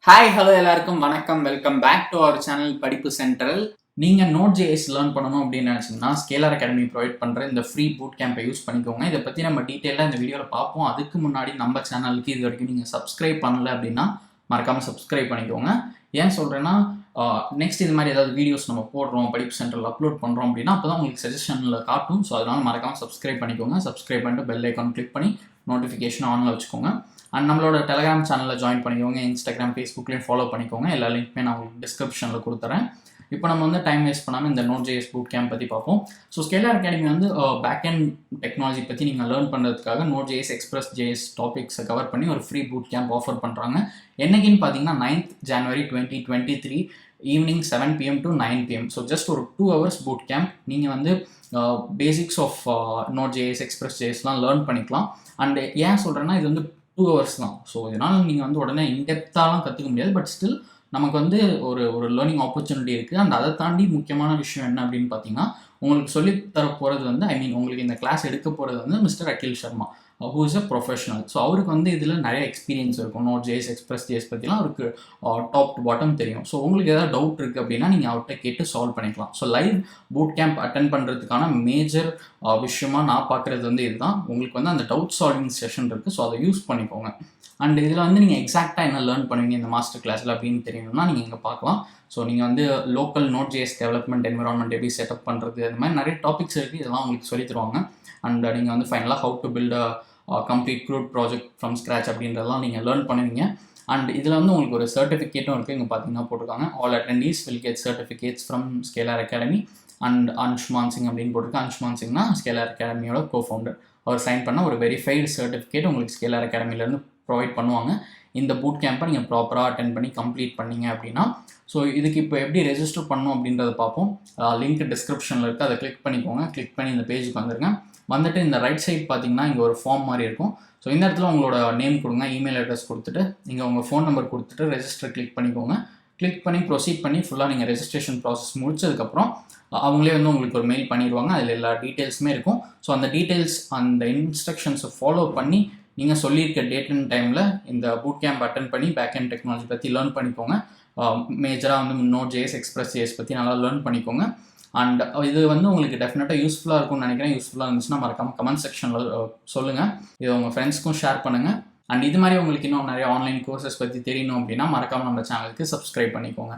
Hi hello எல்லாருக்கும் வணக்கம். Welcome back to our channel Padippu Central. நீங்கள் Node.js லேர்ன் பண்ணணும் அப்படின்னு நினச்சிங்கன்னா ஸ்கேலர் அகாடமி ப்ரொவைட் பண்ணுற இந்த ஃப்ரீ பூட் கேம்பை யூஸ் பண்ணிக்கோங்க. இதை பற்றி நம்ம டீட்டெயிலாக இந்த வீடியோவில் பார்ப்போம். அதுக்கு முன்னாடி நம்ம சேனலுக்கு இது வரைக்கும் நீங்கள் சப்ஸ்கிரைப் பண்ணல அப்படின்னா மறக்காமல் சப்ஸ்கிரைப் பண்ணிக்கோங்க. ஏன் சொல்கிறேன்னா நெக்ஸ்ட் இது மாதிரி ஏதாவது வீடியோஸ் நம்ம போடுறோம், படிப்பு சென்டரில் அப்லோட் பண்ணுறோம் அப்படின்னா அப்போ தான் உங்களுக்கு சஜஷனில் காட்டும். ஸோ அதனால் மறக்காமல் சப்ஸ்கிரைப் பண்ணிக்கோங்க. சப்ஸ்கிரைப் பண்ணிட்டு பெல் ஐக்கான் கிளிக் பண்ணி நோட்டிஃபிகேஷன் ஆனில் வச்சுக்கோங்க. அண்ட் நம்மளோட டெலகிராம் சேனலில் ஜாயின் பண்ணிக்கோங்க. இன்ஸ்டாகிராம், ஃபேஸ்புக்லேயும் ஃபாலோ பண்ணிக்கோங்க. எல்லா லிங்க்குமே நான் உங்களுக்கு டிஸ்கிரிப்ஷனில் கொடுத்துறேன். இப்போ நம்ம வந்து டைம் வேஸ்ட் பண்ணாமல் இந்த Node.js Bootcamp பற்றி பார்ப்போம். ஸோ ஸ்கேலர் அகாடமி வந்து பேக்கெண்ட் டெக்னாலஜி பற்றி நீங்கள் லேர்ன் பண்ணுறதுக்காக Node.js Express.js டாபிக்ஸை கவர் பண்ணி ஒரு ஃப்ரீ பூட் கேம்ப் ஆஃபர் பண்ணுறாங்க. என்னைக்குன்னு பார்த்தீங்கன்னா 9th January 2023 evening 7 PM to 9 PM. So just ஒரு 2 hours பூட் கேம்ப். நீங்கள் வந்து பேசிக்ஸ் ஆஃப் Node.js Express.jsலாம் லேர்ன் பண்ணிக்கலாம். அண்ட் ஏன் சொல்கிறேன்னா இது வந்து 2 hours தான். ஸோ இதனால் நீங்கள் வந்து உடனே இன்டெப்த்தாலாம் கற்றுக்க முடியாது. பட் ஸ்டில் நமக்கு வந்து ஒரு லேர்னிங் ஆப்பர்ச்சுனிட்டி இருக்குது. அண்ட் அதை தாண்டி முக்கியமான விஷயம் என்ன அப்படின்னு பார்த்தீங்கன்னா உங்களுக்கு சொல்லித்தர போகிறது வந்து உங்களுக்கு இந்த கிளாஸ் எடுக்க போகிறது வந்து mister Akhil Sharma, who is a professional. So அவருக்கு வந்து இதில் நிறைய எக்ஸ்பீரியன்ஸ் இருக்கும். Node.js Express.js பற்றிலாம் அவருக்கு டாப் டு பாட்டம் தெரியும். ஸோ உங்களுக்கு ஏதாவது டவுட் இருக்குது அப்படின்னா நீங்கள் அவர்கிட்ட கேட்டு சால்வ் பண்ணிக்கலாம். So live boot camp attend பண்ணுறதுக்கான மேஜர் விஷயமா நான் பார்க்குறது வந்து இதுதான். உங்களுக்கு வந்து அந்த டவுட் சால்விங் செஷன் இருக்குது. ஸோ அதை யூஸ் பண்ணிக்கோங்க. அண்ட் இதில் வந்து நீங்கள் எக்ஸாக்டாக என்ன லேர்ன் பண்ணுவீங்க இந்த மாஸ்டர் கிளாஸில் அப்படின்னு தெரியணும்னா நீங்கள் இங்கே பார்க்கலாம். ஸோ நீங்கள் வந்து லோக்கல் Node.js டெவலப்மெண்ட் என்விரான்மெண்ட் எப்படி செட்டப் பண்ணுறது, அந்த மாதிரி நிறைய டாபிக்ஸ் இருக்குது. இதெல்லாம் உங்களுக்கு சொல்லி தருவாங்க. அண்ட் நீங்கள் வந்து ஃபைனலாக how to build complete CRUD project from scratch அப்படின்றதெல்லாம் நீங்கள் லேர்ன் பண்ணுவீங்க. அண்ட் இதில் வந்து உங்களுக்கு ஒரு சர்டிஃபிகேட்டும் இருக்குது. இங்கே பார்த்தீங்கன்னா போட்டிருக்காங்க, all attendees will get certificates from Scaler Academy and Anshuman Singh அப்படின்னு போட்டிருக்கு. அன்ஷ்மான் சிங்னா ஸ்கேலர் அகாடமியோட கோஃபவுண்டர். அவர் சைன் பண்ண ஒரு வெரிஃபைடு சர்டிஃபிகேட் உங்களுக்கு ஸ்கேலர் அகாடமிலேருந்து ப்ரொவைட் பண்ணுவாங்க. இந்த பூட் கேம்பை நீங்கள் ப்ராப்பராக அட்டென்ட் பண்ணி கம்ப்ளீட் பண்ணீங்க அப்படின்னா. ஸோ இதுக்கு இப்போ எப்படி ரெஜிஸ்டர் பண்ணணும் அப்படின்றத பார்ப்போம். லிங்க் டிஸ்கிரிப்ஷனில் இருக்குது, அதை கிளிக் பண்ணிக்கோங்க. கிளிக் பண்ணி இந்த பேஜுக்கு வந்துருங்க. வந்துட்டு இந்த ரைட் சைட் பார்த்தீங்கன்னா இங்கே ஒரு ஃபார்ம் மாதிரி இருக்கும். ஸோ இந்த இடத்துல உங்களோட நேம் கொடுங்க, இமெயில் அட்ரஸ் கொடுத்துட்டு நீங்கள் உங்கள் ஃபோன் நம்பர் கொடுத்துட்டு ரெஜிஸ்டர் கிளிக் பண்ணிக்கோங்க. கிளிக் பண்ணி ப்ரொசீட் பண்ணி ஃபுல்லாக நீங்கள் ரெஜிஸ்ட்ரேஷன் ப்ராசஸ் முடிச்சதுக்கப்புறம் அவங்களே வந்து உங்களுக்கு ஒரு மெயில் பண்ணிடுவாங்க. அதில் எல்லா டீட்டெயில்ஸுமே இருக்கும். ஸோ அந்த டீட்டெயில்ஸ் அந்த இன்ஸ்ட்ரக்ஷன்ஸை ஃபாலோ பண்ணி நீங்கள் சொல்லியிருக்க டேட் அண்ட் டைமில் இந்த பூட் கேம்ப் அட்டன் பண்ணி பேக்கெண்ட் டெக்னாலஜி பற்றி லேர்ன் பண்ணிக்கோங்க. மேஜராக வந்து Node.js Express.js பற்றி நல்லா லேர்ன் பண்ணிக்கோங்க. அண்ட் இது வந்து உங்களுக்கு டெஃபினட்டாக யூஸ்ஃபுல்லாக இருக்கும்னு நினைக்கிறேன். யூஸ்ஃபுல்லாக இருந்துச்சுன்னா மறக்காமல் கமெண்ட் செக்ஷனில் சொல்லுங்கள். இதை உங்கள் ஃப்ரெண்ட்ஸ்க்கும் ஷேர் பண்ணுங்கள். அண்ட் இது மாதிரி உங்களுக்கு இன்னும் நிறைய ஆன்லைன் கோர்சஸ் பற்றி தெரியணும் அப்படின்னா மறக்காமல் நம்ம சேனலுக்கு சப்ஸ்கிரைப் பண்ணிக்கோங்க.